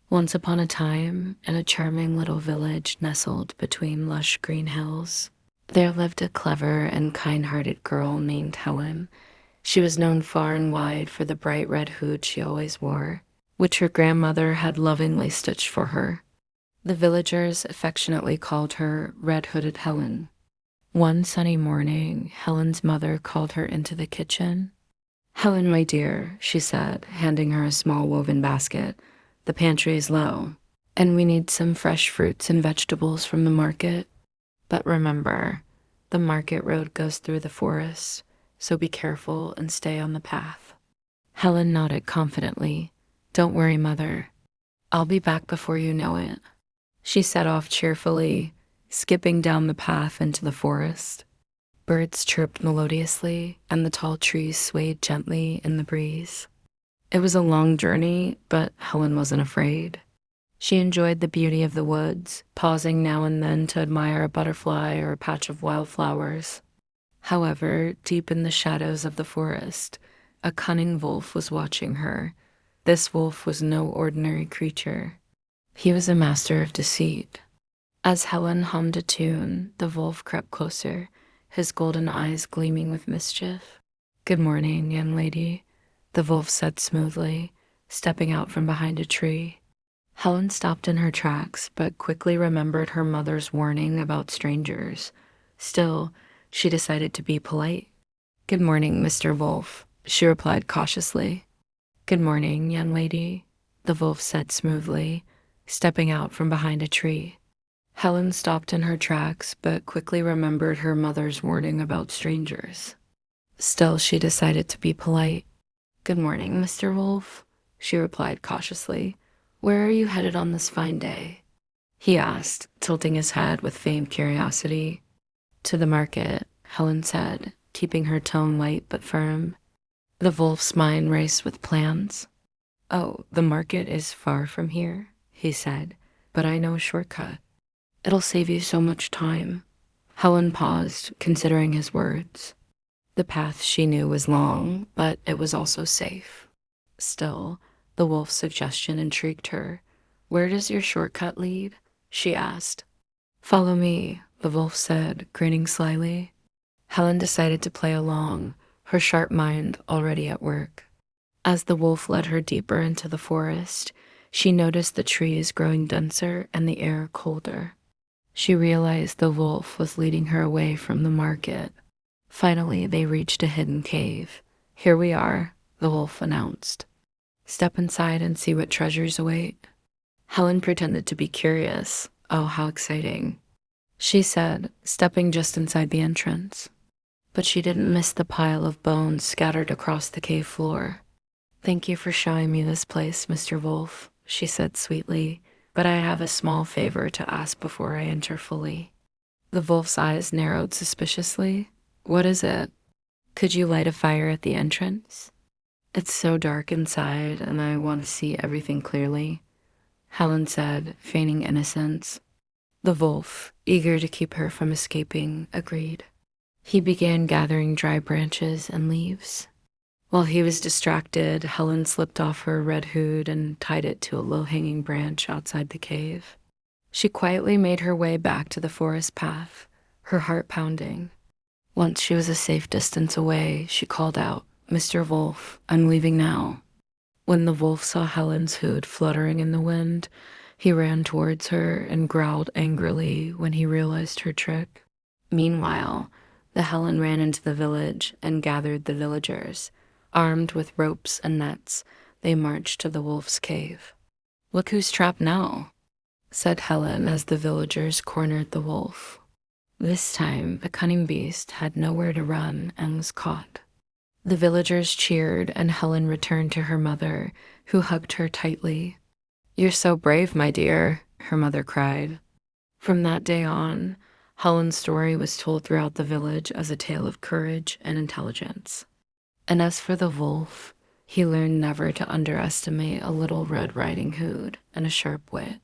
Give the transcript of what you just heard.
Once upon a time, in a charming little village nestled between lush green hills, there lived a clever and kind-hearted girl named Helen. She was known far and wide for the bright red hood she always wore, which her grandmother had lovingly stitched for her. The villagers affectionately called her Red-Hooded Helen. One sunny morning, Helen's mother called her into the kitchen. "Helen, my dear," she said, handing her a small woven basket. "The pantry is low, and we need some fresh fruits and vegetables from the market. But remember, the market road goes through the forest, so be careful and stay on the path." Helen nodded confidently. "Don't worry, Mother. I'll be back before you know it." She set off cheerfully, skipping down the path into the forest. Birds chirped melodiously, and the tall trees swayed gently in the breeze. It was a long journey, but Helen wasn't afraid. She enjoyed the beauty of the woods, pausing now and then to admire a butterfly or a patch of wildflowers. However, deep in the shadows of the forest, a cunning wolf was watching her. This wolf was no ordinary creature. He was a master of deceit. As Helen hummed a tune, the wolf crept closer, his golden eyes gleaming with mischief. "Good morning, young lady," the wolf said smoothly, stepping out from behind a tree. Helen stopped in her tracks, but quickly remembered her mother's warning about strangers. Still, she decided to be polite. "Good morning, Mr. Wolf," she replied cautiously. "Good morning, young lady," the wolf said smoothly, stepping out from behind a tree. Helen stopped in her tracks, but quickly remembered her mother's warning about strangers. Still, she decided to be polite. "Good morning, Mr. Wolf," she replied cautiously. "Where are you headed on this fine day?" he asked, tilting his head with feigned curiosity. "To the market," Helen said, keeping her tone light but firm. The wolf's mind raced with plans. "Oh, the market is far from here," he said, "but I know a shortcut. It'll save you so much time." Helen paused, considering his words. The path she knew was long, but it was also safe. Still, the wolf's suggestion intrigued her. "Where does your shortcut lead?" she asked. "Follow me," the wolf said, grinning slyly. Helen decided to play along, her sharp mind already at work. As the wolf led her deeper into the forest, she noticed the trees growing denser and the air colder. She realized the wolf was leading her away from the market. Finally, they reached a hidden cave. "Here we are," the wolf announced. "Step inside and see what treasures await." Helen pretended to be curious. "Oh, how exciting," she said, stepping just inside the entrance. But she didn't miss the pile of bones scattered across the cave floor. "Thank you for showing me this place, Mr. Wolf," she said sweetly, "but I have a small favor to ask before I enter fully." The wolf's eyes narrowed suspiciously. "What is it?" "Could you light a fire at the entrance? It's so dark inside, and I want to see everything clearly," Helen said, feigning innocence. The wolf, eager to keep her from escaping, agreed. He began gathering dry branches and leaves. While he was distracted, Helen slipped off her red hood and tied it to a low-hanging branch outside the cave. She quietly made her way back to the forest path, her heart pounding. Once she was a safe distance away, she called out, "Mr. Wolf, I'm leaving now." When the wolf saw Helen's hood fluttering in the wind, he ran towards her and growled angrily when he realized her trick. Meanwhile, the Helen ran into the village and gathered the villagers. Armed with ropes and nets, they marched to the wolf's cave. "Look who's trapped now," said Helen as the villagers cornered the wolf. This time, the cunning beast had nowhere to run and was caught. The villagers cheered, and Helen returned to her mother, who hugged her tightly. "You're so brave, my dear," her mother cried. From that day on, Helen's story was told throughout the village as a tale of courage and intelligence. And as for the wolf, he learned never to underestimate a little Red Riding Hood and a sharp wit.